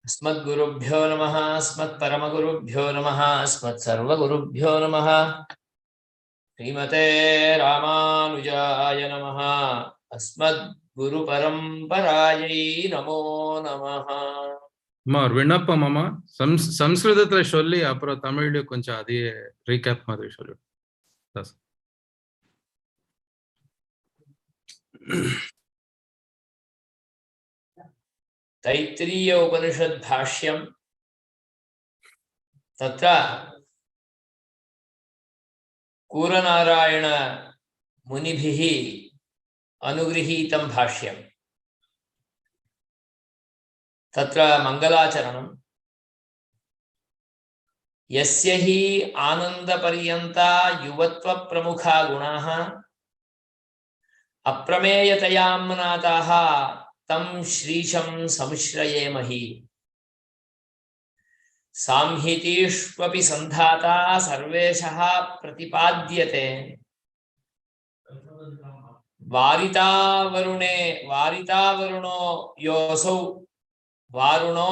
अस्मद्गुरुभ्यो नमः अस्मत्परमगुरुभ्यो नमः अस्मत्सर्वगुरुभ्यो नमः श्रीमते रामानुजाय नमः अस्मद्गुरुपरम्परायै नमो नमः அம்மா ஒரு விண்ணப்பம் அம்மா சம்ஸ்கிருதத்துல சொல்லி அப்புறம் தமிழ்ல கொஞ்சம் அதே ரீகேப் மாதிரி சொல்லு. तैत्तिरीय उपनिषद भाष्यं तत्र कूरनारायण मुनिभिः अनुगृहीतं भाष्यं तत्र मंगलाचरणं यस्य हि आनंदपर्यन्ता युवत्व प्रमुखा गुणाः अप्रमेयतयाम्नाताः तं श्रीशं संश्रयेमहि सांहितीष्वपि संधाता सर्वेशः प्रतिपाद्यते वारितावरुणो योऽसौ वारुणो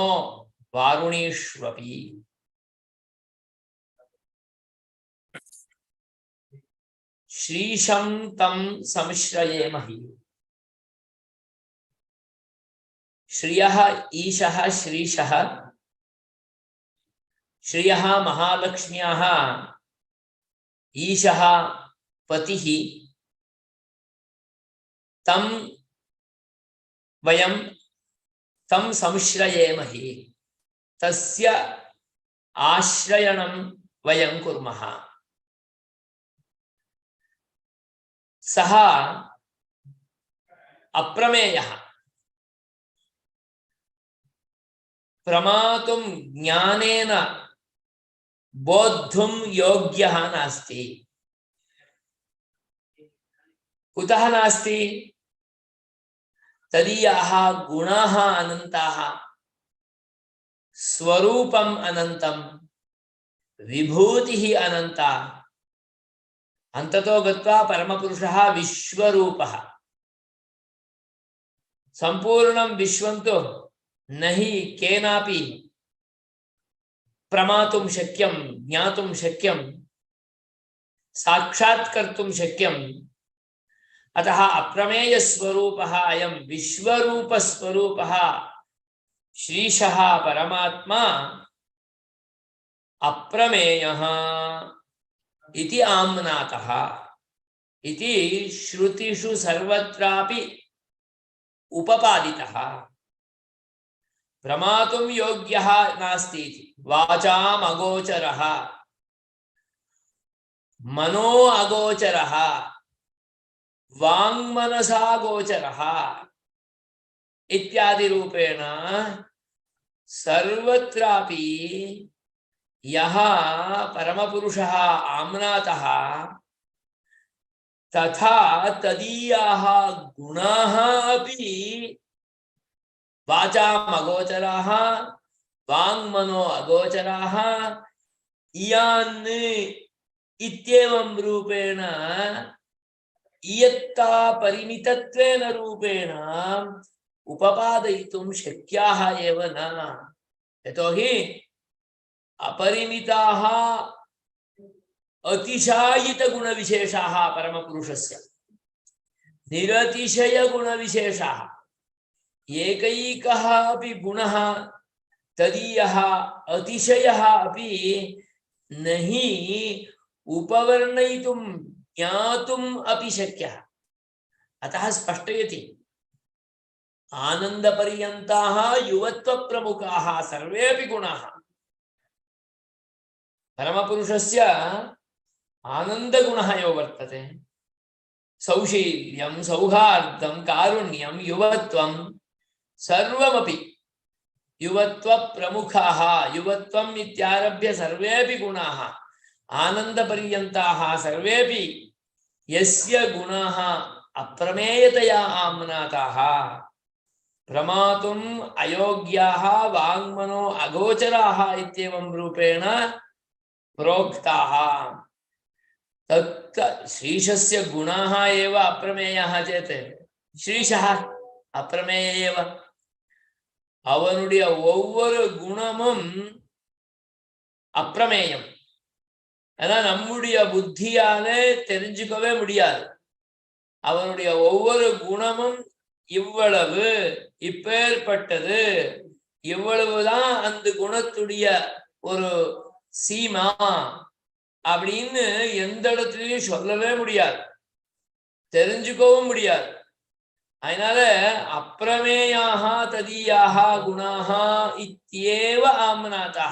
वारुणीष्वपि श्रीशं तं संश्रयेमहि श्रियः ईशः श्रीशः श्रियः महालक्ष्म्याः ईशः पतिः तं वयं तं संश्रयेमहि तस्य आश्रयणं वयं कुर्मः सः अप्रमेयः प्रमातुं ज्ञानेन बोद्धुं योग्यः नास्ति कुतः नास्ति तदीयाः गुणाः अनन्ताः स्वरूपम् अनन्तं विभूतिः अनन्ता अन्ततो गत्वा परमपुरुषः विश्वरूपः सम्पूर्णं विश्वं तु न हि केनापि प्रमातुं शक्यं ज्ञातुं शक्यं साक्षात्कर्तुं शक्यम् अतः अप्रमेय स्वरूपः अयं विश्वरूप स्वरूपः श्रीशः परमात्मा अप्रमेयः इति आम्नातः इति श्रुतिषु सर्वत्रापि उपपादितः प्रमातुं योग्यः नास्ति इति वाचाम् अगोचरः मनो अगोचरः वाङ्मनसा गोचरः इत्यादि रूपेण सर्वत्रापि यः परमपुरुषः आम्नातः तथा तदीयाः गुणाः अपि वाचाम् अगोचराः वाङ्मनो अगोचराः इयान् इत्येवं रूपेण इयत्ता परिमितत्वेन रूपेण उपपादयितुं शक्याः एव न यतोहि अपरिमिताः अतिशायित गुणविशेषाः परमपुरुषस्य निरतिशय गुणविशेषाः एकैकः अपि गुणः तदीयः अतिशयः अपि न हि उपवर्णयितुं ज्ञातुम् अपि शक्यः अतः स्पष्टयति आनन्दपर्यन्ताः युवत्वप्रमुखाः सर्वेऽपि गुणाः परमपुरुषस्य आनन्दगुणः यो वर्तते सौशील्यं सौहार्दं कारुण्यं युवत्वं सर्वमपि युवत्वप्रमुखाः युवत्वम् इत्यारभ्य सर्वेऽपि गुणाः आनन्दपर्यन्ताः सर्वेऽपि यस्य गुणाः अप्रमेयतया आम्नाताः प्रमातुम् अयोग्याः वाङ्मनो अगोचराः इत्येवं रूपेण प्रोक्ताः तत् श्रीशस्य गुणाः एव अप्रमेयाः चेत् श्रीशः अप्रमेय एव அவனுடைய ஒவ்வொரு குணமும் அப்பிரமேயம். ஏன்னா நம்முடைய புத்தியாலே தெரிஞ்சுக்கவே முடியாது. அவனுடைய ஒவ்வொரு குணமும் இவ்வளவு, இப்பேற்பட்டது, இவ்வளவுதான் அந்த குணத்துடைய ஒரு சீமா அப்படின்னு எந்த இடத்துலயும் சொல்லவே முடியாது, தெரிஞ்சுக்கவும் முடியாது. அதனால அப்பிரமேயாக ததீயாக குணாக இத்தியேவ ஆம்நாதா.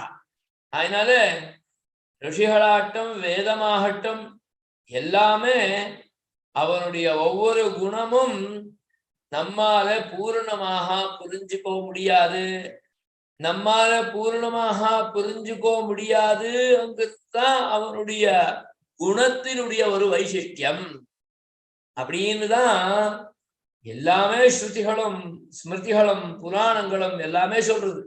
அதனால ரிஷிகளாகட்டும் வேதமாகட்டும் எல்லாமே அவனுடைய ஒவ்வொரு குணமும் நம்மால பூர்ணமாக புரிஞ்சுக்க முடியாது. நம்மால பூர்ணமாக புரிஞ்சுக்க முடியாது அங்குதான் அவனுடைய குணத்தினுடைய ஒரு வைசிஷ்டியம் அப்படின்னு தான் எல்லாமே ஸ்ருதிகளும் ஸ்மிருதிகளும் புராணங்களும் எல்லாமே சொல்றது.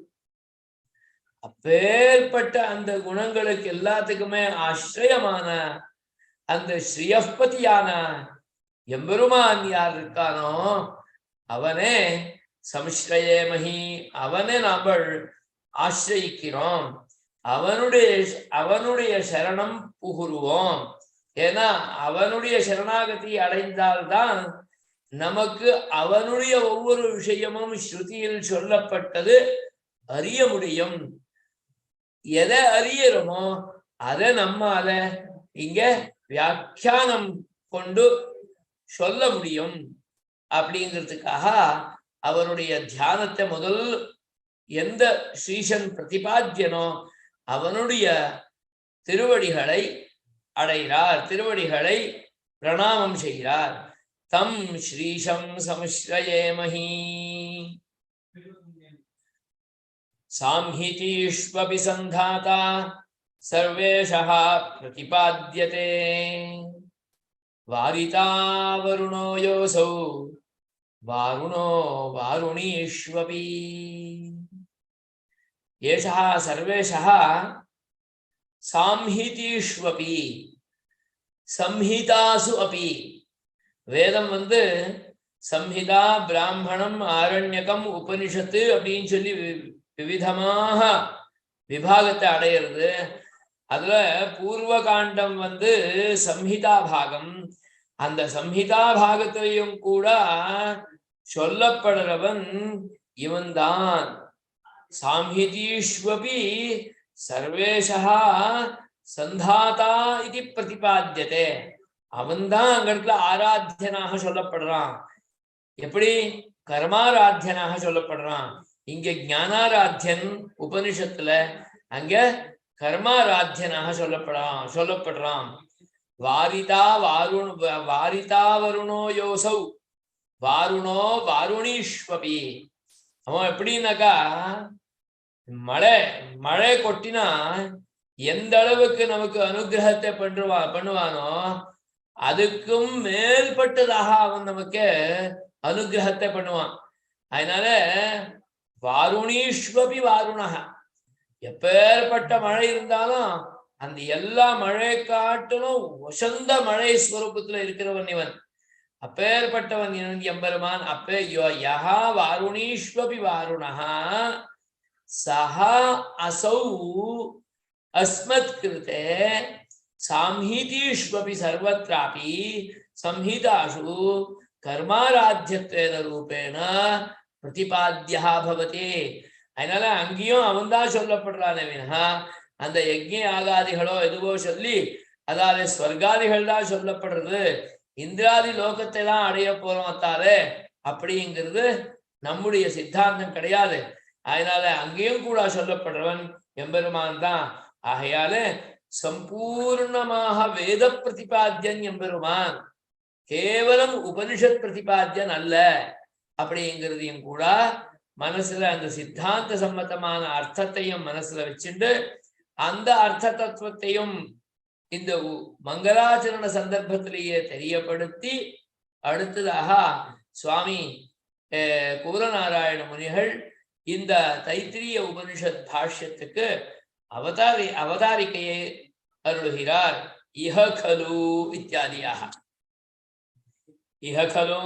அப்பேற்பட்ட அந்த குணங்களுக்கு எல்லாத்துக்குமே ஆசிரியமான அந்த ஸ்ரீயப்பதியான எம்பெருமான் யார் இருக்கானோ அவனே சம்ஸ்ரயேமஹி, அவனை நாங்கள் ஆசிரியிக்கிறோம், அவனுடைய சரணம் புகுருவோம். ஏன்னா அவனுடைய சரணாகதி அடைந்தால்தான் நமக்கு அவனுடைய ஒவ்வொரு விஷயமும் ஸ்ருதியில் சொல்லப்பட்டது அறிய முடியும். எதை அறியறோமோ அதை நம்மால இங்க வியாக்கியானம் கொண்டு சொல்ல முடியும். அப்படிங்கிறதுக்காக அவருடைய தியானத்தை முதல் எந்த ஸ்ரீசன் பிரதிபாத்தியனோ அவனுடைய திருவடிகளை அடைகிறார், திருவடிகளை பிரணாமம் செய்கிறார். தம் ஸ்ரீசம் சம்ஸ்ரயேமஹி. சாம்ஹிதீஷ்வபி சந்தாதா சர்வேஷः பிரதிபாத்யதே. வாரிதா வருணோ யோசௌ வாருணோ வாருணீஷ்வபி. ஏஷः சர்வேஷः சாம்ஹிதீஷ்வபி, சம்ஹிதாசு அபி. வேதம் சம்ஹிதா, பிராமணம், ஆரண்யகம், உபனிஷத்து அப்படின்னு சொல்லி விவிதமாக விபாகத்தை அடையிறது. அதுல பூர்வ காண்டம் சம்ஹிதா பாகம். அந்த சம்ஹிதா பாகத்திலையும் கூட சொல்லப்படுறவன் இவன்தான். சாம்ஹிதீஷ்வபி சர்வேஷா சந்தாதா இது பிரதிபாத்தியதே. அவன்தான் அங்க இடத்துல ஆராத்தியனாக சொல்லப்படுறான். எப்படி? கர்மாராத்தியனாக சொல்லப்படுறான். இங்க ஞானாராத்தியன் உபனிஷத்துல, அங்க கர்மாராத்தியனாக சொல்லப்படுறான். வாரிதா வருணோ யோசௌ வாருணோ வாருணீஷ்வபி. அவன் எப்படின்னாக்கா, மழை கொட்டினா எந்த அளவுக்கு நமக்கு அனுகிரகத்தை பண்ணுவானோ அதுக்கும் மேல்பட்டதாக அவன் நமக்கு அனுகிரகத்தை பண்ணுவான். அதனால வாருணீஷ்வபி வாருணக, எப்பேற்பட்ட மழை இருந்தாலும் அந்த எல்லா மழை காட்டிலும் வசந்த மழை ஸ்வரூபத்துல இருக்கிறவன் இவன். அப்பேற்பட்டவன் எம்பெருமான். யஹா வாருணீஷ்வபி வாருணஹா சஹா அசௌ அஸ்மத் கிருதே சாம்ஹிதீஷ்வபி சர்வத்ராபி சம்ஹிதாசு கர்மாராத்தியத்வேன ரூபேண பிரதிபாத்யா பவதி. அதனால அங்கேயும் அவன்தான் சொல்லப்படுறானே வினா அந்த யஜ்ஞ ஆகாதிகளோ எதுவோ சொல்லி அதாவது ஸ்வர்காதிகள் தான் சொல்லப்படுறது, இந்திராதி லோகத்தை தான் அடைய போறோம் அத்தாலே அப்படிங்கிறது நம்முடைய சித்தாந்தம் கிடையாது. அதனால அங்கேயும் கூட சொல்லப்படுறவன் எம்பெருமான் தான். ஆகையால சம்பூர்ணமாக வேத பிரதிபாத்தியன் எம்பெருமான், கேவலம் உபனிஷத் பிரதிபாத்தியன் அல்ல அப்படிங்கிறதையும் கூட மனசுல அந்த சித்தாந்த சம்பந்தமான அர்த்தத்தையும் மனசுல வச்சுட்டு அந்த அர்த்த தத்துவத்தையும் இந்த மங்களாச்சரண சந்தர்ப்பத்திலேயே தெரியப்படுத்தி அடுத்ததாக சுவாமி கூரநாராயண முனிகள் இந்த தைத்திரிய உபனிஷத் பாஷ்யத்துக்கு அவதாரிக்கையை அருளுகிறார். இஹ கலு இத்தியாதியாக. இஹ கலு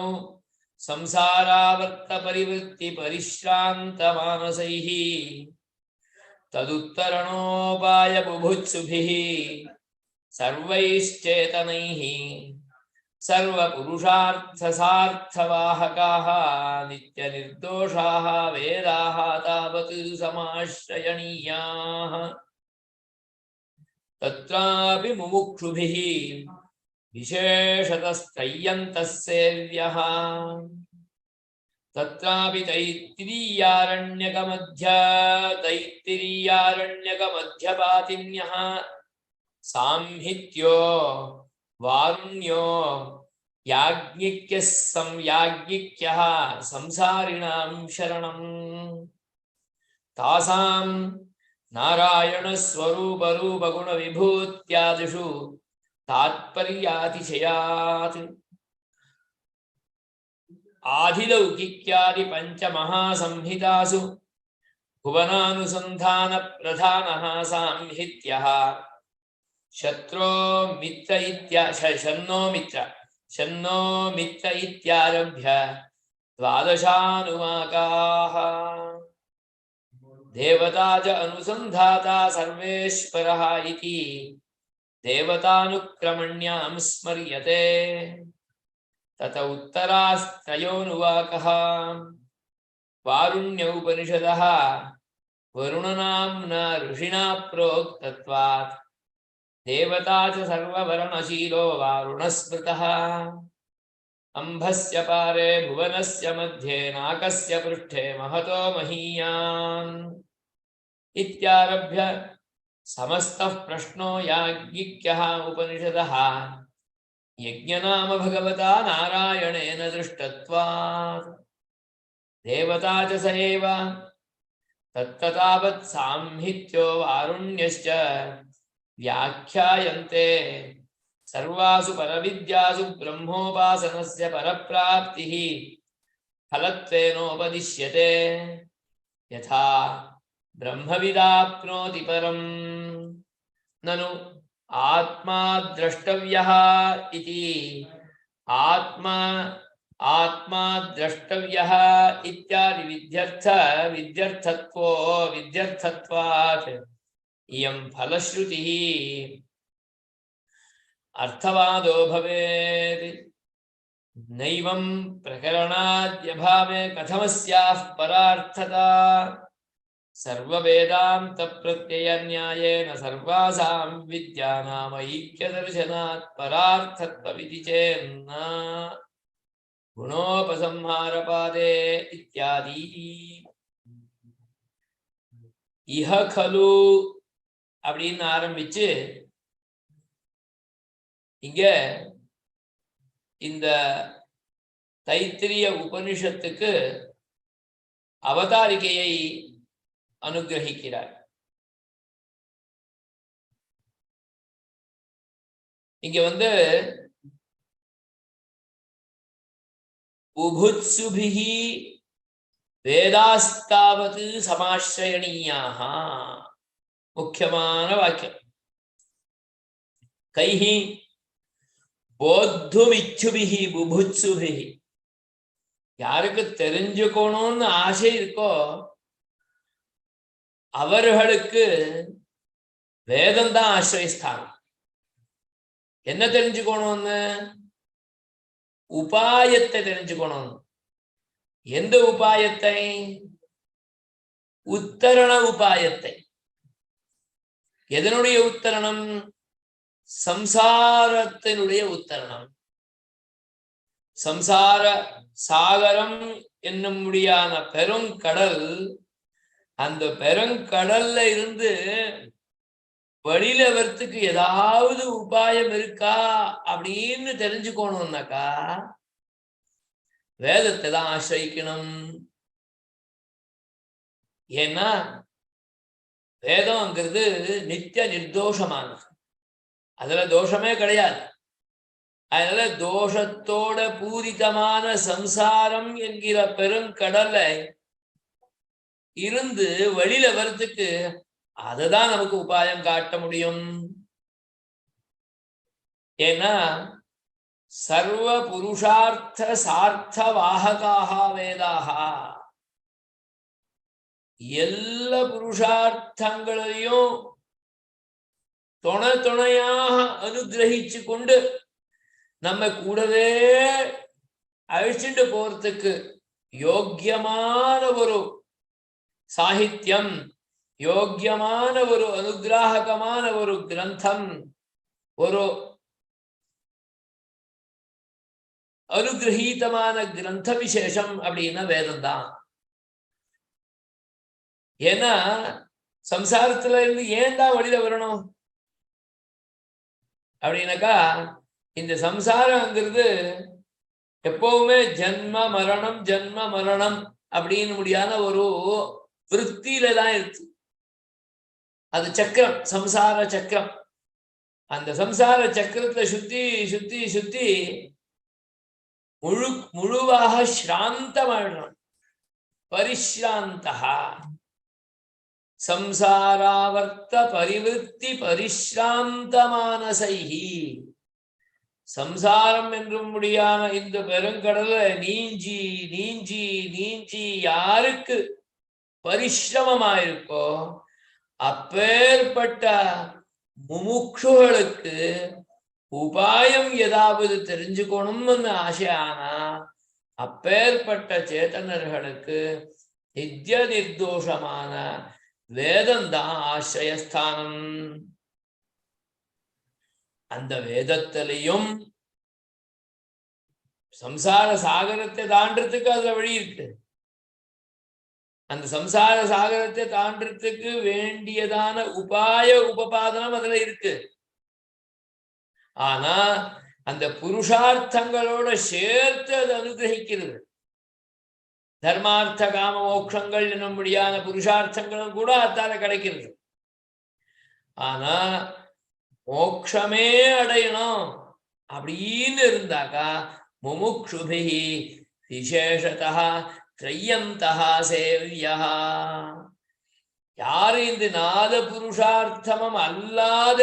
संसारावर्त परिवृत्ति परिश्रांत मानसैः तदुत्तरणोपाय बुभुत्सुभिः सर्वैश्चेतनैः सर्वपुरुषार्थसार्थवाहकाः नित्यनिर्दोषाः वेदाः तावत् समाश्रयणीयाः तत्रापि मुमुक्षुभिः विशेषतस्त्रय्यन्तः सेव्यः तत्रापि तैत्तिरीयारण्यकमध्यपातिन्यः साम्हित्यो वारुण्यो याज्ञिक्यः संसारिणां शरणम् तासां नारायणस्वरूपरूपगुणविभूत्यादिषु तात्पर्यातिशयात् आधिलौकिक्यादि पञ्चमहासंहितासु भुवनानुसन्धानप्रधानः साम्हित्यः शत्रो मित्र इत्यारभ्य द्वादशानुवाकाः देवता च अनुसन्धाता सर्वेश्वरः इति देवतानुक्रमण्यां स्मर्यते तत उत्तरास्त्रयोनुवाकः वारुण्य उपनिषदः वरुणनाम्ना ऋषिणा प्रोक्तत्वात् देवता च सर्ववर्णशीलो वारुणः स्मृतः अम्भस्य पारे भुवनस्य मध्ये नाकस्य पृष्ठे महतो महीयान् इत्यारभ्य समस्तः प्रश्नो याज्ञिक्यः उपनिषदः यज्ञनाम भगवता नारायणेन दृष्टत्वात् देवता च स एव तत्तावत् साम्हित्यो वारुण्यश्च व्याख्यायन्ते सर्वासु परविद्यासु ब्रह्मोपासनस्य परप्राप्तिः फलत्वेनोपदिश्यते यथा ब्रह्मविदाप्नोति परम् ननु आत्मा द्रष्टव्यः इति आत्मा द्रष्टव्यः इत्यादि विध्यर्थत्वात् इयं फलश्रुतिः अर्थवादो भवेत् नैवं प्रकरणाद्यभावे कथमस्याः परार्थता सर्ववेदान्तप्रत्ययन्यायेन सर्वासां विद्यानाम् ऐक्यदर्शनात् परार्थत्वमिति चेन्न गुणोपसंहारपादे इत्यादि इह खलु அப்படின்னு ஆரம்பிச்சு இங்க இந்த தைத்திரிய உபனிஷத்துக்கு அவதாரிகையை அனுகிரகிக்கிறார். இங்க உபுத்சுபிஹி வேதாஸ்தாவது சமாஸ்ரயணீயாக முக்கியமான வாக்கியம். கைஹி போத்துமிச்சுபிஹி புபுத்சுபிஹி, யாருக்கு தெரிஞ்சுக்கணும்னு ஆசை இருக்கோ அவர்களுக்கு வேதம் தான் ஆசிரியஸ்தானம். என்ன தெரிஞ்சுக்கணும்னு? உபாயத்தை தெரிஞ்சுக்கணும். எந்த உபாயத்தை? உத்தரண உபாயத்தை. எதனுடைய உத்தரணம்? சம்சாரத்தினுடைய உத்தரணம். சம்சார சாகரம் என்னும் முடியான பெருங்கடல், அந்த பெருங்கடல்ல இருந்து வெளியில வரத்துக்கு ஏதாவது உபாயம் இருக்கா அப்படின்னு தெரிஞ்சுக்கணும்னாக்கா வேதத்தை தான் ஆசிரிக்கணும். ஏன்னா வேதம்ங்கிறது நித்திய நிர்தோஷமானது, அதுல தோஷமே கிடையாது. அதனால தோஷத்தோட பூரிதமான சம்சாரம் என்கிற பெருங்கடல்ல இருந்து வெளியில வர்றதுக்கு அததான் நமக்கு உபாயம் காட்ட முடியும். ஏன்னா சர்வ புருஷார்த்த சார்த்த வாஹகாஹ வேதாக. எல்லா புருஷார்த்தங்களையும் துணையாக அனுகிரகிச்சு கொண்டு நம்ம கூடவே அழிச்சுட்டு போறதுக்கு யோக்கியமான ஒரு சாகித்யம், யோக்கியமான ஒரு அனுகிராகமான ஒரு கிரந்தம், ஒரு அனுகிரகீதமான கிரந்த விசேஷம் அப்படின்னா வேதம் தான். ஏன்னா சம்சாரத்துல இருந்து ஏன் தான் வெளியில வரணும் அப்படின்னாக்கா, இந்த சம்சாரங்கிறது எப்பவுமே ஜன்ம மரணம் ஜன்ம மரணம் அப்படின்னு முடியாத ஒரு விருத்தியில தான் இருக்கு. அது சக்கரம், சம்சார சக்கரம். அந்த சம்சார சக்கரத்தை சுத்தி சுத்தி சுத்தி முழுவாக ஸ்ராந்தமாயிடணும். பரிஸ்ராந்தா சம்சாராவர்த்த பரிவிருத்தி பரிஸ்ராந்த மானசைஹி. சம்சாரம் என்றும் முடியான இந்த பெருங்கடல நீஞ்சி நீஞ்சி நீஞ்சி யாருக்கு பரிசிரமமாயிருக்கோ அப்பேற்பட்ட முமுட்சுகளுக்கு உபாயம் ஏதாவது தெரிஞ்சுக்கணும்னு ஆசையானா அப்பேற்பட்ட சேத்தனர்களுக்கு நித்திய நிர்தோஷமான வேதம்தான் ஆசிரயஸ்தானம். அந்த வேதத்திலையும் சம்சார சாகரத்தை தாண்டறதுக்கு அதுல வழி இருக்கு. அந்த சம்சார சாகரத்தை தாண்டறதுக்கு வேண்டியதான உபாய உபபாதனம் அதுல இருக்கு. ஆனா அந்த புருஷார்த்தங்களோட சேர்த்து அது அனுகிரகிக்கிறது. தர்மார்த்த காம மோட்சங்கள் என்னும்படியான புருஷார்த்தங்களும் கூட அத்தால கிடைக்கிறது. ஆனா மோட்சமே அடையணும் அப்படின்னு இருந்தாக்கா முமுக்ஷுபிஹி விசேஷதः த்ரயந்தः சேவ்யः. யாரு இந்த நாத புருஷார்த்தமும் அல்லாத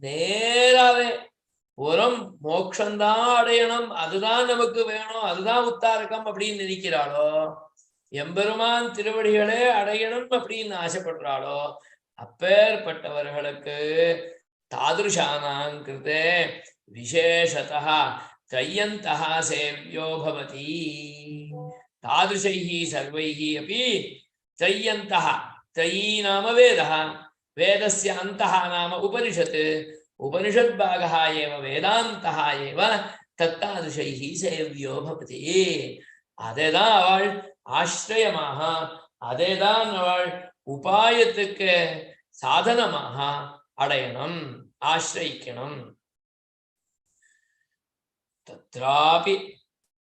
நேராவே புறம் மோட்சம்தான் அடையணும், அதுதான் நமக்கு வேணும், அதுதான் உத்தாரகம் அப்படின்னு நினைக்கிறாளோ, எம்பெருமான் திருவடிகளே அடையணும் அப்படின்னு ஆசைப்படுறாளோ அப்பேற்பட்டவர்களுக்கு தாதுஷானாம் கிருதே விசேஷதः த்ரயந்தः சேவ்யோ பவதி. தாதுஷைஹி சர்வைஹி அபி த்ரயந்தः. த்ரயீ நாம வேதः, வேதஸ்ய அந்தः நாம உபனிஷத், உபனிஷத் பாகः ஏவ வேதாந்தः ஏவ தத்தாதுஷைஹி சேவ்யோ பவதி. அதேதான் அவள் ஆசிரயமாக, அதேதான் அவள் உபாயத்துக்கு சாதனமாக அடையணும், ஆசிரயிக்கணும். தத்ராபி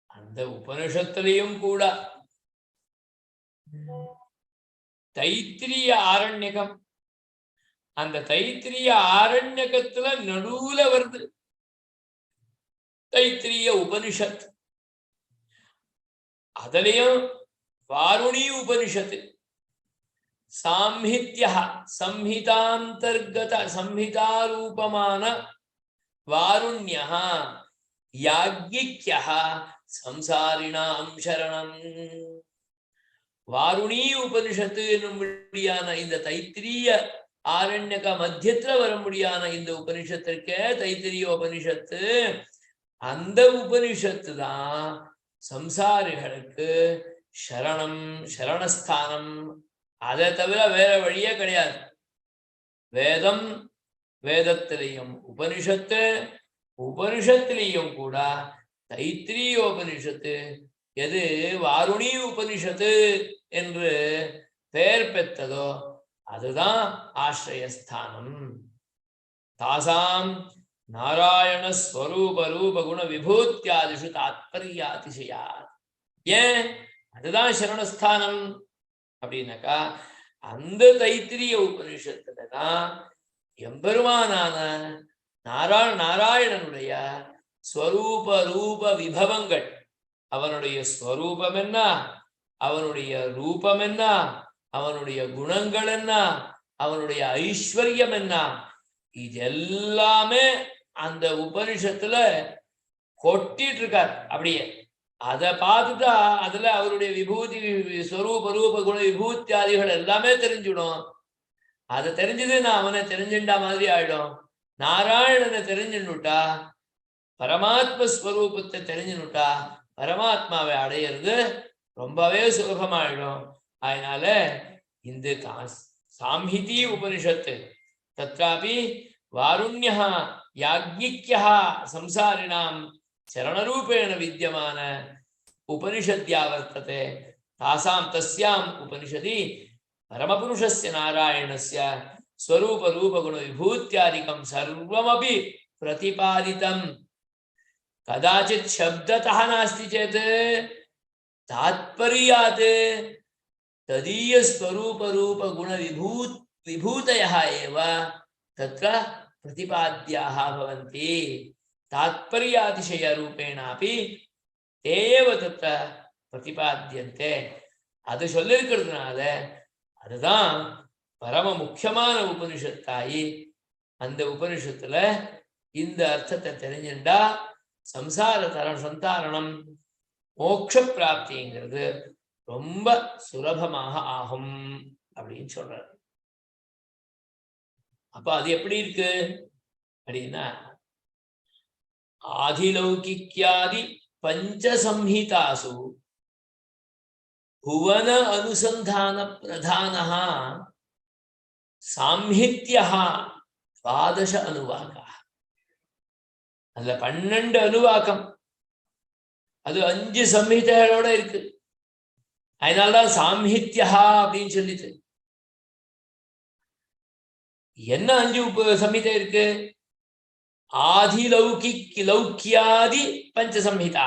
அந்த உபனிஷத்திலையும் கூட தைத்திரிய ஆரண்யகம், அந்த தைத்திரிய ஆரண்யகத்துல நடுவுல வருது தைத்திரிய உபனிஷத். அதுலயும் வாருணி உபனிஷத்து சாம்ஹித்யா சம்ஹிதாந்தர்கத சம்ஹிதாரூபமான வாருண்யா யாக்ஞிக்யா சம்சாரிணாம் சரணம். வாருணி உபனிஷத்து என்னும்படியான இந்த தைத்திரிய ஆரண்யக மத்தியத்துல வரும்படியான இந்த உபனிஷத்திற்கே தைத்திரிய உபனிஷத்து, அந்த உபனிஷத்து தான் சம்சாரிகளுக்கு சரணம், சரணஸ்தானம். அதை தவிர வேற வழியே கிடையாது. வேதம், வேதத்திலையும் உபனிஷத்து, உபனிஷத்திலையும் கூட தைத்திரியோபனிஷத்து எது வாருணி உபனிஷத்து என்று பெயர் பெற்றதோ அதுதான் ஆசிரயஸ்தானம். தாசாம் நாராயண ஸ்வரூப ரூப குண விபூத்தியாதிஷு தாத்பர்யாதிசயா. ஏன் அதுதான் சரணஸ்தானம் அப்படின்னாக்கா, அந்த தைத்திரிய உபனிஷத்துலதான் எம்பெருமானான நாராயணனுடைய ஸ்வரூப ரூப விபவங்கள், அவனுடைய ஸ்வரூபம் என்ன, அவனுடைய ரூபம் என்ன, அவனுடைய குணங்கள் என்ன, அவனுடைய ஐஸ்வர்யம் என்ன, இது எல்லாமே அந்த உபனிஷத்துல கொட்டிட்டு இருக்கார் அப்படியே. அதை பார்த்துட்டா அதுல அவருடைய விபூதி ஸ்வரூப ரூப குண விபூத்தியாதிகள் எல்லாமே தெரிஞ்சுடும். அதை தெரிஞ்சது நான் அவனை தெரிஞ்சுட்டா மாதிரி ஆயிடும். நாராயணனை தெரிஞ்சுட்டா பரமாத்ம ஸ்வரூபத்தை தெரிஞ்சுட்டா பரமாத்மாவை அடையிறது ரொம்பவே சுலபமாயிடும். அதனால இந்த சாம்ஹிதி உபனிஷத்து தத்ராபி வாருண்யः யாக்ஞிக்யः சம்சாரிணாம் சரணரூபேண வித்யமான உபனிஷத்யா வர்த்ததே தாசாம் தஸ்யாம் உபனிஷதி பரமபுருஷஸ்ய நாராயணஸ்ய ஸ்வரூப ரூப குண விபூத்யாதிகம் சர்வமபி பிரதிபாதிதம். கதாச்சித் சப்ததः நாஸ்தி சேத் தாத்பர்யாத் ததீய ஸ்வரூப ரூப குண விபூதயः ஏவ தத்ர प्रतिपाद्याः भवन्ति. तात्पर्यातिशय रूपेणापि தேவ தத்த பிரதிபாத்தியந்தே. அது சொல்லிருக்கிறதுனால அதுதான் பரம முக்கியமான உபனிஷத்தாயி. அந்த உபனிஷத்துல இந்த அர்த்தத்தை தெரிஞ்சுண்டா சம்சார சந்தாரணம் மோட்ச பிராப்திங்கிறது ரொம்ப சுலபமாக ஆகும் அப்படின்னு சொல்றாரு. அப்ப அது எப்படி இருக்கு அப்படின்னா, ஆதிலௌகிக்யாதி பஞ்சசம்ஹிதாசு புவன அனுசந்தான பிரதானஹ சாம்ஹித்யஹ 12 அனுவாகா. அதுல 12 அனுவாக்கம், அது 5 சம்ஹிதைகளோட இருக்கு. அதனால்தான் சாம்ஹித்யஹா அப்படின்னு சொல்லிட்டு. என்ன 5 சம்ஹிதை இருக்கு? ஆதிலௌகிக் லௌக்கியாதி பஞ்சசம்ஹிதா.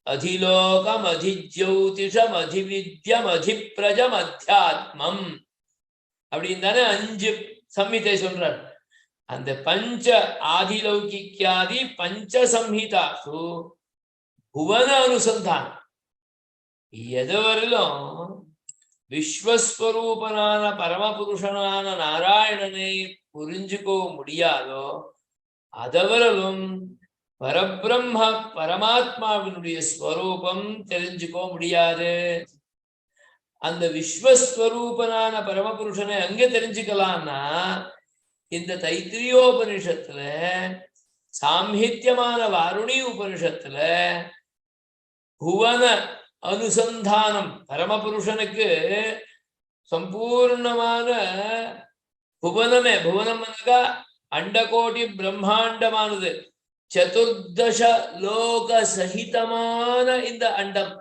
அதிலோகம் அதிஜ்யோதிஷம் அதிவித்யம் அதிப்ரஜம் அத்தியாத்மம் அப்படின்னு தானே 5 சம்ஹிதை சொல்றார். அந்த பஞ்ச ஆதிலௌகிக்யாதி பஞ்சசம்ஹிதாசு புவன அனுசந்தானம் எதுவரையிலும் விஸ்வஸ்வரூபனான பரமபுருஷனான நாராயணனை புரிஞ்சுக்கோ முடியாதோ அதவரலும் பரபிரம்ம பரமாத்மாவினுடைய ஸ்வரூபம் தெரிஞ்சுக்கோ முடியாது. அந்த விஸ்வஸ்வரூபனான பரமபுருஷனை அங்க தெரிஞ்சுக்கலாம்னா இந்த தைத்திரியோபனிஷத்துல சாம்ஹித்யமான வாருணி உபனிஷத்துல புவன அனுசந்தானம் பரமபுருஷனுக்கு சம்பூர்ணமான புவனமே, புவனம்னாக்கா அண்டகோட்டி பிரம்மாண்டமானது, 14 லோக சகிதமான இந்த அண்டம்.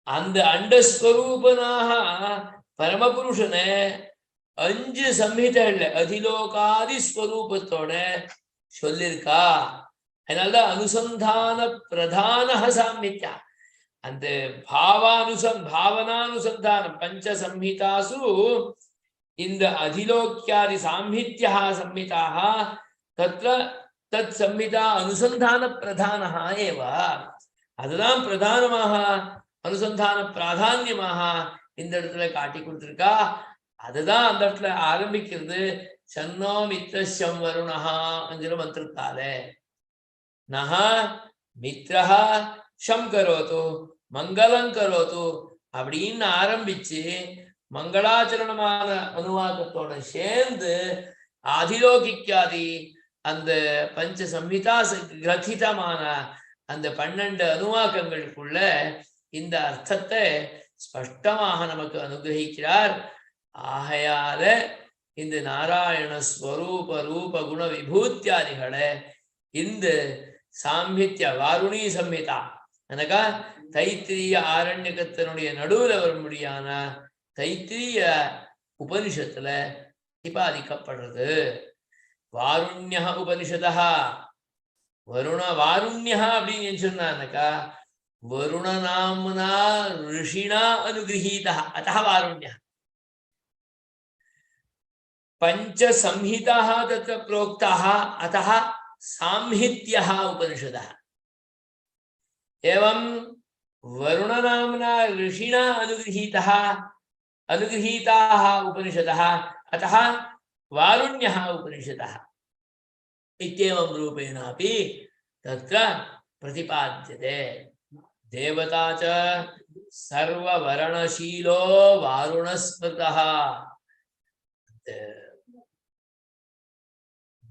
அந்த அண்டஸ்வரூபனாக பரமபுருஷனை 5 சம்ஹிதைகள்ல அதிலோகாதி ஸ்வரூபத்தோட சொல்லிருக்கா. அதனால்தான் அனுசந்தான பிரதான சாமித்யா. அந்த பாவனானுசந்தானம் பஞ்சசம்ஹிதாசு இந்த அதிலோக்கியாதி சாம்ஹித்யா சம்ஹிதாக தத்ர தத் சம்ஹிதா அனுசந்தான பிரதானஹ ஏவ. அதுதான் பிரதானமாக அனுசந்தான பிராதான்யமாக இந்த இடத்துல காட்டி கொடுத்திருக்கா. அதுதான் அந்த இடத்துல ஆரம்பிக்கிறது. சன்னோ மித்ரஸ்யம் வருணஹாங்கிற மந்திரத்தாலே நஹ மித்ரஹ ஷம் கரோது மங்களம் கரோது அப்படின்னு ஆரம்பிச்சு மங்களாச்சரணமான அனுவாதத்தோட சேர்ந்து ஆதிலோகிக்காதி அந்த பஞ்ச சம்ஹிதா கிரதிதமான அந்த 12 அனுவாக்கங்களுக்குள்ள இந்த அர்த்தத்தை ஸ்பஷ்டமாக நமக்கு அனுகிரகிக்கிறார். ஆகையால இந்த நாராயண ஸ்வரூப ரூப குண விபூத்தியாதிகளை இந்த சாம்ஹித்ய வாருணி சம்ஹிதா எனக்கா தைத்திரிய ஆரண்யகத்தினுடைய நடுவில் வரும்படியான தைத்திரிய உபனிஷத்துல பிரதிபாதிக்கப்படுறது. வாருண்ய உபனிஷதா வருண வாருண்ய அப்படின்னு சொன்னாக்கா வருண நாம்னா ரிஷினா அனுகிரகீதா அத வாருண்ய. பஞ்ச சம்ஹிதாः தத்ர प्रोक्ताः अतः साम्हित्यः उपनिषदः. एवं वरुण नाम्ना ऋषिणा अनुगृहीताः उपनिषदः अतः वारुण्यः उपनिषदः इत्येवं रूपेणापि तत्र प्रतिपाद्यते देवता च सर्ववर्णशीलो वारुणस्मृतः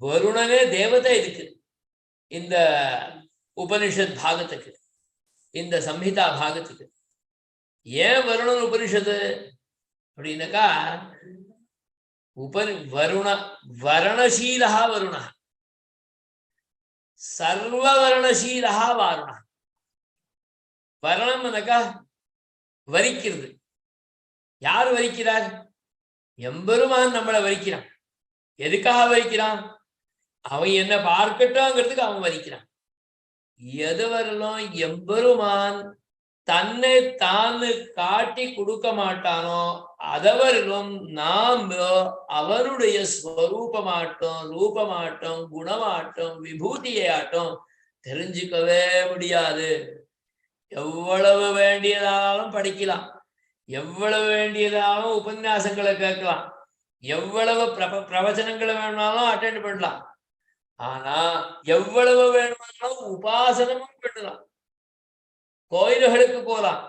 வருணனே தேவதை இருக்கு இந்த உபனிஷத் பாகத்துக்கு இந்த சம்ஹிதா பாகத்துக்கு ஏன் வருணன் உபனிஷத்து அப்படின்னாக்கா வர்ணசீலா வருண சர்வவர்ணசீலா வாருண வர்ணம்னாக்கா வரிக்கிறது யார் வரிக்கிறார் எம்பெருமான் நம்மளை வரிக்கிறான் எதுக்காக வரிக்கிறான் அவன் என்ன பார்க்கட்டும்ங்கிறதுக்கு அவன் வரிக்கிறான் எது வரலும் எம்பெருமான் தன்னை தானு காட்டி கொடுக்க மாட்டானோ அதவரிலும் நாம் அவனுடைய ஸ்வரூபமாட்டம் ரூபமாட்டம் குணமாட்டம் விபூதியாட்டம் தெரிஞ்சுக்கவே முடியாது எவ்வளவு வேண்டியதாலும் படிக்கலாம் எவ்வளவு வேண்டியதாலும் உபன்யாசங்களை கேட்கலாம் எவ்வளவு பிரவச்சனங்களை வேணுமாலும் அட்டெண்ட் பண்ணலாம் ஆனா எவ்வளவு வேணுமானாலும் உபாசனமும் பண்ணலாம் கோயில்களுக்கு போலாம்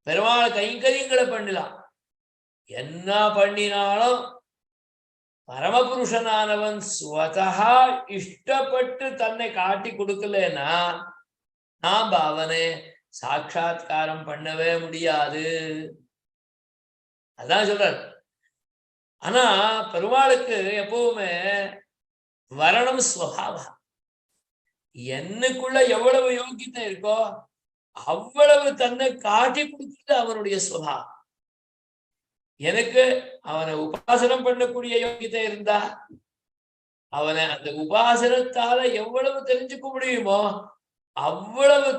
பெருமாள் கைங்கரியங்களை பண்ணலாம் என்ன பண்ணினாலும் பரமபுருஷனானவன் ஸ்வதா இஷ்டப்பட்டு தன்னை காட்டி கொடுக்கலன்னா நாம் அவனை சாட்சாத்காரம் பண்ணவே முடியாது அதான் சொல்றார் ஆனா பெருமாளுக்கு எப்பவுமே வரணம் ஸ்வபாவம் என்னக்குள்ள எவ்வளவு யோகியத்தை இருக்கோ அவ்வளவு தன்னை காட்டி கொடுக்கிறது அவனுடைய ஸ்வபாவம் எனக்கு அவனை உபாசனம் பண்ணக்கூடிய யோகியத்தை இருந்தா அவனை அந்த உபாசனத்தால எவ்வளவு தெரிஞ்சுக்க முடியுமோ அவ்வளவு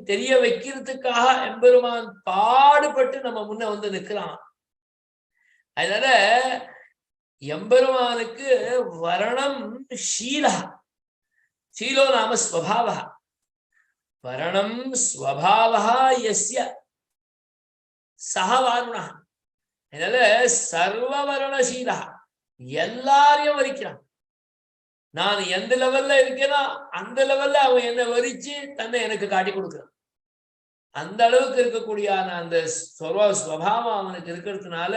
தெரிய வைக்கிறதுக்காக எம்பெருமான் பாடுபட்டு நம்ம முன்ன வந்து நிற்கிறான் அதனால எம்பெருமானுக்கு வரணம் ஷீலா ஷீலோ நாம ஸ்வபாவா வரணம் ஸ்வபாவா யஸ்ய சஹ வாருணா அதனால சர்வவரணசீலா எல்லாரையும் வரிக்கிறான் நான் எந்த லெவல்ல இருக்கேனோ அந்த லெவல்ல அவன் என்ன வரிச்சு தன்னை எனக்கு காட்டி கொடுக்குறான் அந்த அளவுக்கு இருக்கக்கூடிய அந்த ஸ்வபாவம் அவனுக்கு இருக்கிறதுனால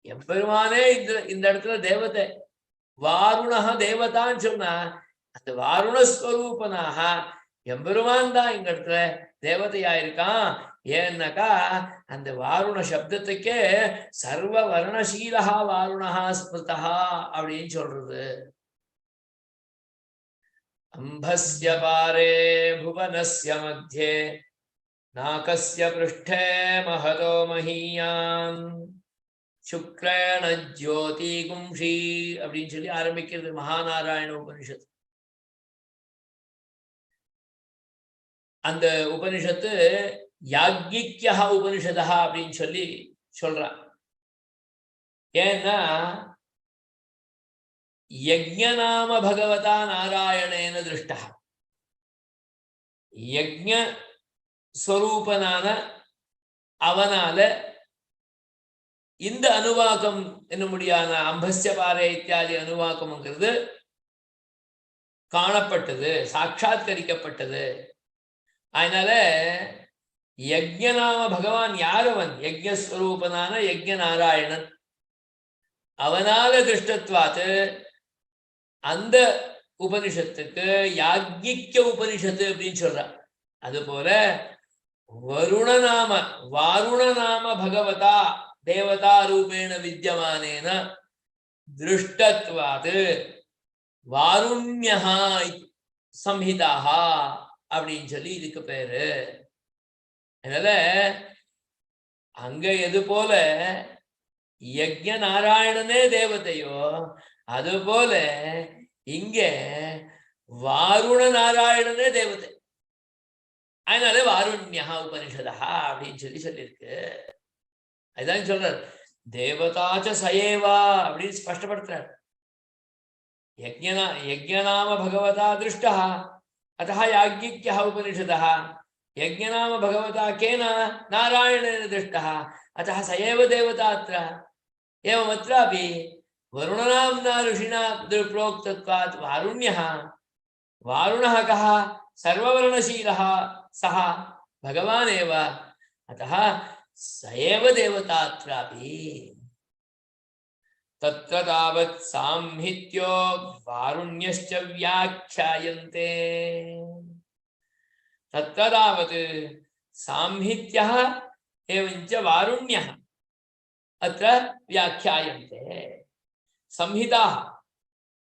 எம்பெருமானே இந்த இடத்துல தேவதை வாருணக தேவதான்னு சொன்னா அந்த வாருணஸ்வரூபனாக எம்பெருமான் தான் இங்க இடத்துல தேவதையா இருக்கான் ஏன்னாக்கா அந்த வாருண சப்தத்துக்கே சர்வ வர்ணசீலா வாருணஹா ஸ்மிருதா அப்படின்னு சொல்றது அம்பஸ்ய பாரே புவனஸ்ய மத்தியே நாகஸ்ய பிருஷ்டே மஹதோ மஹீயான் சுக்ரேண ஜோதி கும்ஷி அப்படின்னு சொல்லி ஆரம்பிக்கிறது மகாநாராயண உபனிஷத்து அந்த உபனிஷத்து யாக்ஞிக்யா உபனிஷதா அப்படின்னு சொல்லி சொல்றான் ஏன்னா யஜ்ஞநாம பகவதா நாராயணேன திருஷ்டா யஜ்ஞ ஸ்வரூபனான அவனால இந்த அனுவாக்கம் என்ன முடியான அம்பஸ்ய பாரே இத்தியாதி அனுவாக்கம்ங்கிறது காணப்பட்டது சாட்சாத்கரிக்கப்பட்டது அதனால யஜ்ஞநாம பகவான் யாரவன் யஜ்ஞஸ்வரூபனான யஜ்ஞ நாராயணன் அவனால திருஷ்டத்வாத்து அந்த உபனிஷத்துக்கு யாக்ஞிக்க உபனிஷத்து அப்படின்னு சொல்றான் அதுபோல வாருணநாம பகவதா தேவதா ரூபேண வித்யமானேன திருஷ்டத்வாது வாருண்யா சம்ஹிதாக அப்படின்னு சொல்லி இதுக்கு பேரு அதனால அங்க எது போல யஜ்ஞ நாராயணனே தேவதையோ அதுபோல இங்க வாருண நாராயணனே தேவதை அதனால வாருண்யா உபனிஷதா அப்படின்னு சொல்லியிருக்கு அதுதான் சொல்றார் தேவதாச்ச சயேவா அப்படின்னு ஸ்பஷ்டப்படுத்துறார் யஜ்ஞநாம பகவதா திருஷ்டா अतः याज्ञिक्यः उपनिषदः यज्ञनाम भगवता केन नारायणेन दृष्टः अतः स एव देवता अत्र एवमत्रापि वरुणनाम्ना ऋषिणा प्रोक्तत्वात् वारुण्यः वारुणः कः सर्ववर्णशीलः सः भगवान् एव अतः स एव देवतात्रापि तत्र तावत् साम्हित्यो वारुण्यश्च व्याख्यायन्ते तत्र तावत् साम्हित्यः एवञ्च वारुण्यः अत्र व्याख्यायन्ते संहिताः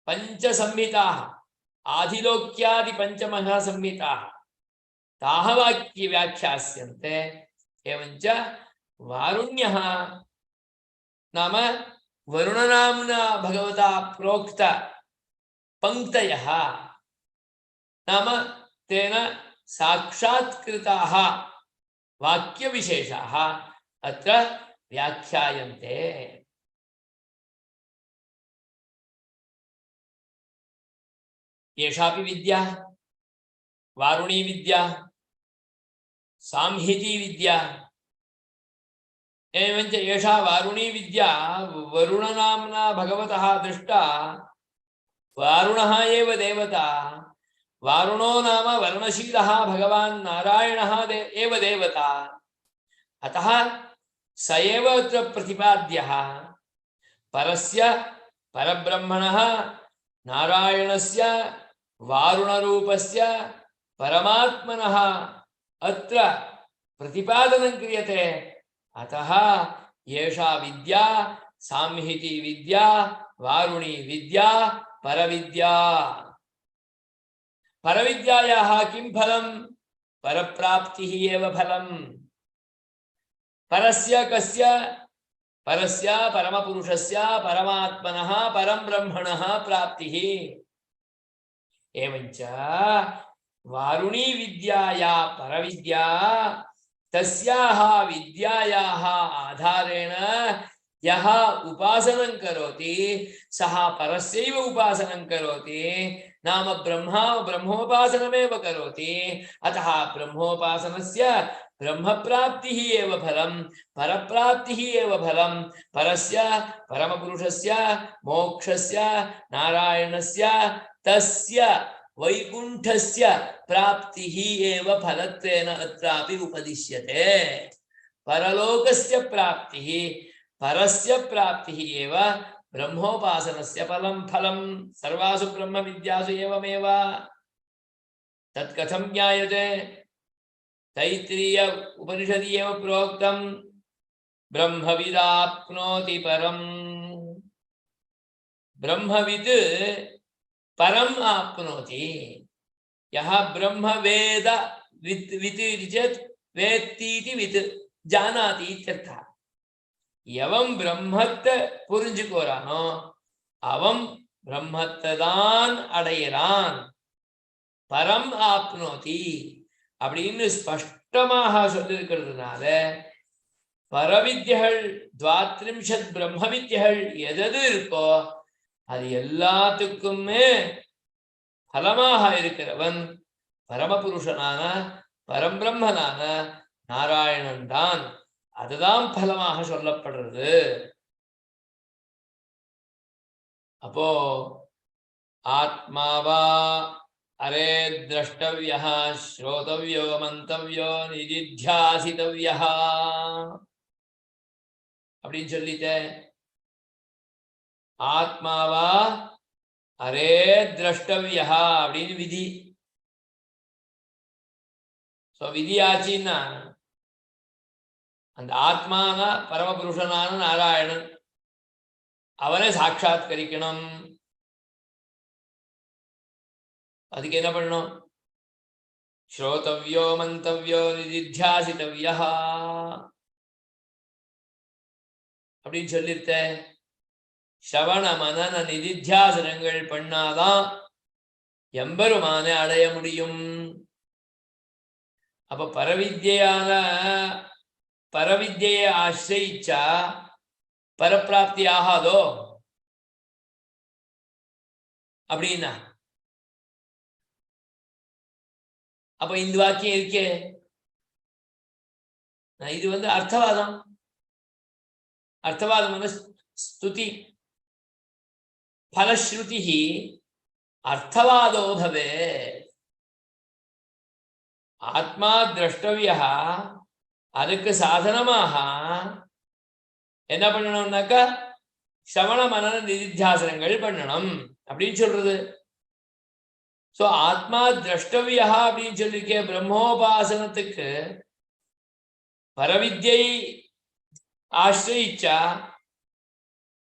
पञ्चसंहिताः आधिलोक्यादि पञ्चमहासंहिताः ताः वाक्ये व्याख्यास्यन्ते एवञ्च वारुण्यः नाम वरुणनाम्ना भगवता प्रोक्त पंक्तयः नाम तेन साक्षात्कृताः वाक्यविशेषाः अत्र व्याख्यायन्ते एषापि विद्या वारुणी विद्या सांहिती विद्या एवञ्च एषा वारुणी विद्या वरुणनाम्ना भगवतः दृष्टा वारुणः एव देवता वारुणो नाम वर्णशीलः भगवान् नारायणः एव देवता अतः स एव अत्र प्रतिपाद्यः परस्य परब्रह्मणः नारायणस्य वारुणरूपस्य परमात्मनः अत्र प्रतिपादनं क्रियते अतः एषा विद्या सांहिती विद्या वारुणी विद्या परविद्या परविद्यायाः किं फलं परप्राप्तिः एव फलं परस्य कस्य परस्य परमपुरुषस्य परमात्मनः परं ब्रह्मणः प्राप्तिः एवञ्च वारुणी विद्याया परविद्या तस्याः विद्यायाः आधारेण यः उपासनं करोति सः परस्यैव उपासनं करोति नाम ब्रह्मोपासनमेव करोति अतः ब्रह्मोपासनस्य ब्रह्मप्राप्तिः एव फलं परप्राप्तिः एव फलं परस्य परमपुरुषस्य मोक्षस्य नारायणस्य तस्य वैकुण्ठस्य प्राप्तिः एव फलत्वेन अत्रापि उपदिश्यते परलोकस्य प्राप्तिः परस्य प्राप्तिः एव ब्रह्मोपासनस्य फलं सर्वासु ब्रह्मविद्यासु एवमेव तत् कथं ज्ञायते तैत्तिरीय उपनिषदि एव प्रोक्तं ब्रह्मविदाप्नोति परम् ब्रह्मविद् परम् आप्नोति यः ब्रह्म वेद वित् इति चेत् वेत्तीति वित् जानाति इत्यर्थः यवं ब्रह्मத்தை புரிஞ்சுக்கோறானோ அவன் பிரம்மத்தை தான் அடையறான் பரம் ஆப்னோதி அப்படின்னு ஸ்பஷ்டமாக சொல்லியிருக்கிறதுனால பரவித்யகள் 32 பிரம்ம வித்யகள் எது இருக்கோ அது எல்லாத்துக்குமே பலமாக இருக்கிறவன் பரமபுருஷனான பரம்பிரம்மனான நாராயணன் தான் அதுதான் பலமாக சொல்லப்படுறது அப்போ ஆத்மாவா அரே திரஷ்டவ்யः ஸ்ரோதவ்யோ மந்தவ்யோ நிதித்யாசிதவ்யः அப்படின்னு சொல்லிட்டே ஆத்மாவா அரே திரஷ்டவ்யः அப்படின்னு விதி சோ விதி ஆச்சுன்னா அந்த ஆத்மான பரமபுருஷனான நாராயணன் அவனை சாட்சாத்கரிக்கணும் அதுக்கு என்ன பண்ணணும் ஸ்ரோதவ்யோ மந்தவ்யோ நிதித்யாசிதவ்யः அப்படின்னு சொல்லிருத்த ஸ்ரவண மனன நிதித்தியாசனங்கள் பண்ணாதான் எம்பெருமானை அடைய முடியும் அப்ப பரவித்யை ஆசிரியிச்சா பரப்பிராப்தி ஆகாதோ அப்படின்னா அப்ப இந்த வாக்கியம் இருக்கே இது அர்த்தவாதம் அர்த்தவாதம் ஸ்துதி फलश्रुतिः அர்த்தவாதோ பவே. ஆத்மா திரஷ்டவியா, அதுக்கு சாதனமாக என்ன பண்ணணும்னாக்கா ஸ்ரவண மனன நிதித்தியாசனங்கள் பண்ணணும் அப்படின்னு சொல்றது. சோ ஆத்மா திரஷ்டவியா அப்படின்னு சொல்லிருக்கே. பிரம்மோபாசனத்துக்கு பரவித்யை ஆசிரியிச்சா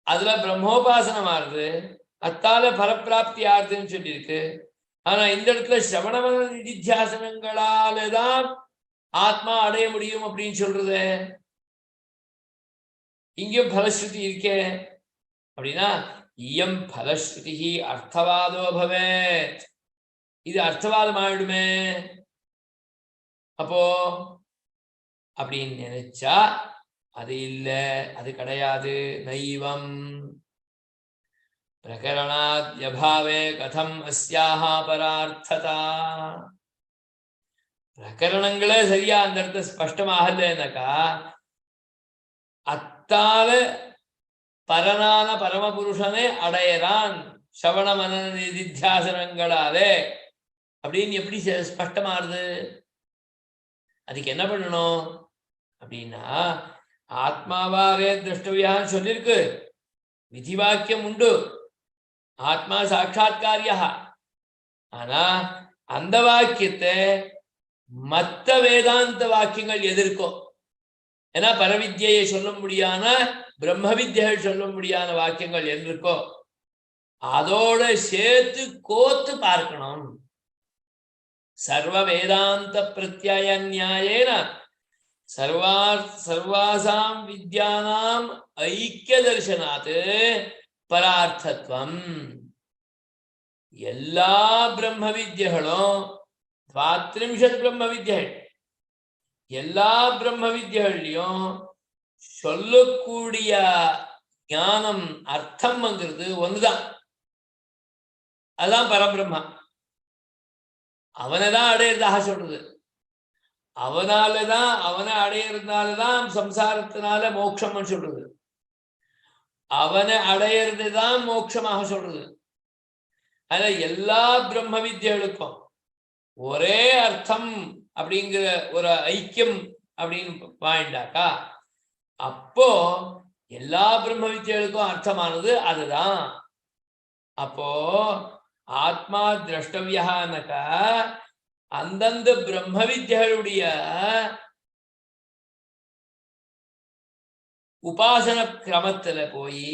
அதுல பிரம்மோபாசனம் ஆறுது, அத்தால பரப்பிராப்தி ஆறுதுன்னு சொல்லியிருக்கு. ஆனா இந்த இடத்துல ஸ்ரவணமன நிதித்தியாசனங்களாலதான் ஆத்மா அடைய முடியும் அப்படின்னு சொல்றது. இங்கேயும் பலஸ்ருதி இருக்கே. அப்படின்னா இயம் பலஸ்ருதி அர்த்தவாதோ பவேத், இது அர்த்தவாதம் ஆயிடுமே. அப்போ அப்படின்னு நினைச்சா அது இல்ல, அது கிடையாது. நைவம் பிரகரணாத்யபாவே கதம் அஸ்யாஹ பரார்த்ததா. பிரகரணங்களே சரியா அந்த இடத்துல ஸ்பஷ்டமாகலனாக்கா அத்தால பரனான பரமபுருஷனே அடையறான் ஸ்ரவண மனன நிதித்தியாசனங்களாலே அப்படின்னு எப்படி ஸ்பஷ்டமாறுது? அதுக்கு என்ன பண்ணணும் அப்படின்னா ஆத்மாவாரே திரஷ்டவியான்னு சொல்லிருக்கு, விதி வாக்கியம் உண்டு, ஆத்மா சாட்சாத்காரியா. ஆனா அந்த வாக்கியத்தை மற்ற வேதாந்த வாக்கியங்கள் எதிர்க்கும். ஏன்னா பரவித்யை சொல்ல முடியாத, பிரம்ம வித்யைகள் சொல்ல முடியாத வாக்கியங்கள் எதிர்க்கோ, அதோட சேர்த்து கோத்து பார்க்கணும். சர்வ வேதாந்த பிரத்யய நியாயேன சர்வாசாம் வித்யானாம் ஐக்கிய தர்சனாத் பரார்த்தத்வம். எல்லா பிரம்ம வித்யகளும் 30 பிரம்ம வித்யகள், எல்லா பிரம்ம வித்யகள்லயும் சொல்லக்கூடிய ஞானம் அர்த்தம்ங்கிறது ஒண்ணுதான். அதுதான் பரபிரம்மா. அவனைதான் அடையிறதாக சொல்றது. அவனாலதான், அவனை அடையிறதுனாலதான் சம்சாரத்தினால மோட்சம் சொல்றது. அவனை அடையிறதுதான் மோட்சமாக சொல்றது. அதுல எல்லா பிரம்ம வித்யகளுக்கும் ஒரே அர்த்தம் அப்படிங்கிற ஒரு ஐக்கியம் அப்படின்னு பாயிண்டாக்கா அப்போ எல்லா பிரம்ம வித்யகளுக்கும் அர்த்தமானது அதுதான். அப்போ ஆத்மா திரஷ்டவியானக்கா அந்தந்த பிரம்ம வித்யகளுடைய உபாசன கிரமத்துல போய்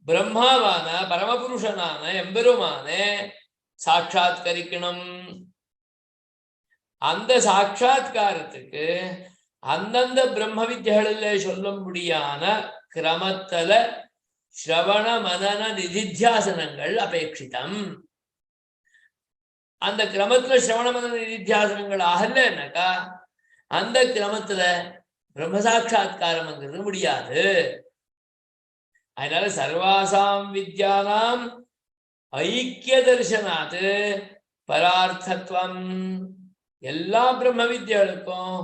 பிரம்மாவான பரமபுருஷனான எம்பெருமான சாட்சாத்கரிக்கணும். அந்த சாட்சாத்காரத்துக்கு அந்தந்த பிரம்ம வித்யகளிலே சொல்ல முடியாத கிரமத்துல ஸ்ரவண மனன நிதித்தியாசனங்கள் அபேட்சிதம். அந்த கிரமத்துல ஸ்ரவண மனன நிதித்தியாசனங்கள் ஆகலன்னாக்கா அந்த கிரமத்துல பிரம்ம சாட்சாத்காரம்ங்கிறது முடியாது. அதனால சர்வாசாம் வித்யானாம் ஐக்கிய தர்சனாத் பரார்த்தத்வம். எல்லா பிரம்ம வித்யகளுக்கும்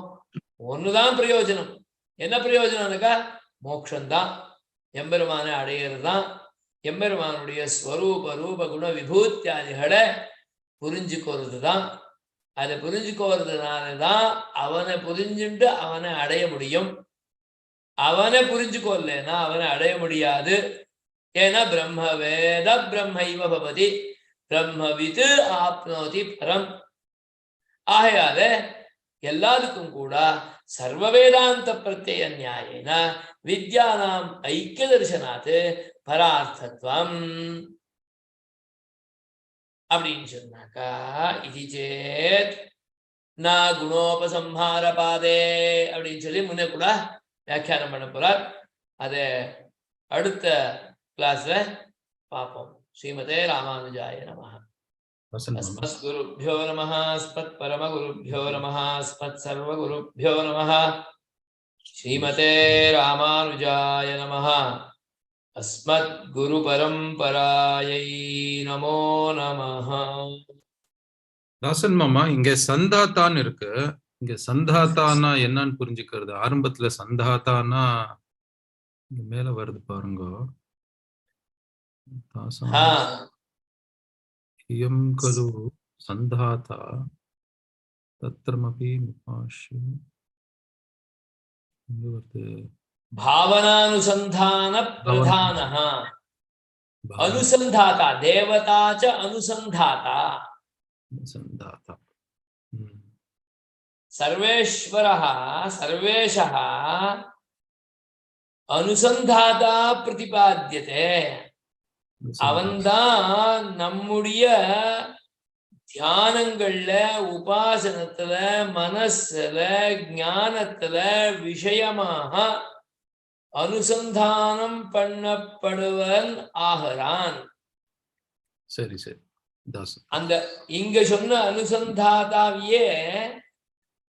ஒண்ணுதான் பிரயோஜனம். என்ன பிரயோஜனம்னாக்கா மோட்சம்தான், எம்பெருமானை அடையிறது தான். எம்பெருமானுடைய ஸ்வரூப ரூப குண விபூத்தியாதிகளை புரிஞ்சுக்கிறது தான். அதை புரிஞ்சுக்கோறதுனாலதான் அவனை புரிஞ்சுட்டு அவனை அடைய முடியும். அவனை புரிஞ்சுக்கொள்ளேன்னா அவனை அடைய முடியாது. ஏன்னா பிரம்ம வேத பிரம்மைவ பவதி பிரம்மவித் ஆப்னோதி பரம். ஆகையால எல்லாருக்கும் கூட சர்வ வேதாந்த பிரத்யய நியாயேன வித்யானாம் ஐக்கிய தர்சனாத் பரார்த்தத்வம் அப்படின்னு சொன்னாக்கா இது சேத் நா குணோபசம்ஹார பாதே அப்படின்னு சொல்லி முன்னே கூட வியாக்கியானம் பண்ண போறார். அதை அடுத்த கிளாஸ்ல பார்ப்போம். ஸ்ரீமதே ராமானுஜாய நமஹ. அஸ்மத் குருப்யோ நமஹ, அஸ்மத் பரமகுருப்யோ நமஹ, அஸ்மத் சர்வகுருப்யோ நமஹ. ஸ்ரீமதே ராமானுஜாய நமஹ. அஸ்மத் குரு பரம்பராயை நமோ நமஹ. தாசன் மாமா, இங்க சந்தாத்தான் இருக்கு. இங்க சந்தாத்தானா என்னன்னு புரிஞ்சுக்கிறது? ஆரம்பத்துல சந்தாத்தானா இங்க மேல வருது பாருங்க. தாசம் हा इयं खलु सन्धाता तत्रमपि मुपाश्य भावनानुसंधान प्रधानः अनुसंधाता देवता च अनुसंधाता सन्धाता सर्वेश्वरः सर्वेशः अनुसंधाता प्रतिपाद्यते அவன்தான் நம்முடைய தியானங்கள்ல உபாசனத்துல மனசுல ஞானத்துல விஷயமாக அனுசந்தானம் பண்ணப்படுவன் ஆகிறான். சரி சரி தாஸ் அந்த இங்க சொன்ன அனுசந்தாதாவியே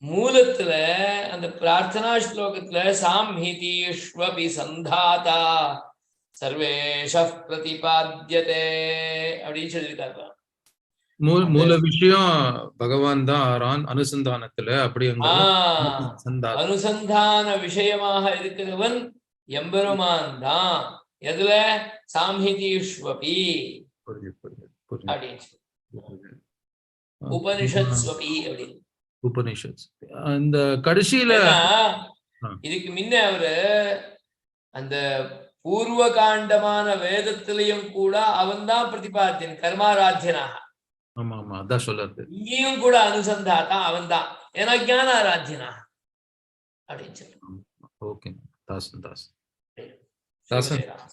மூலத்துல அந்த பிரார்த்தனா ஸ்லோகத்துல சாம்ஹிதீஷ்வபி சந்தாதா சர்வேஷ பிரதிபாத்யதே அப்படின்னு சொல்லியிருக்காங்க. மூல விஷயம் பகவான் தான் ஆறான் அனுசந்தானத்துல அப்படி அனுசந்தான விஷயமாக இருக்கிறவன் எம்பெருமான் தான். எதுல சாம்ஹிதீஷ்வபி அப்படின்னு உபனிஷத் ஸ்வபி அப்படின்னு உபனிஷத் அந்த கடைசியில இதுக்கு முன்ன அவரு அந்த பூர்வ காண்டமான வேதத்திலையும் கூட அவன் தான் பிரதிபாத்தியன் கர்மாராத்தியனாக. ஆமா ஆமா அதான் சொல்றது. இங்கேயும் கூட அனுசந்தாத்தா அவன் தான் ஏன்னா ஞானாராத்தியனா அப்படின்னு சொல்லி. ஓகே தாசன் தாசன் தாசன்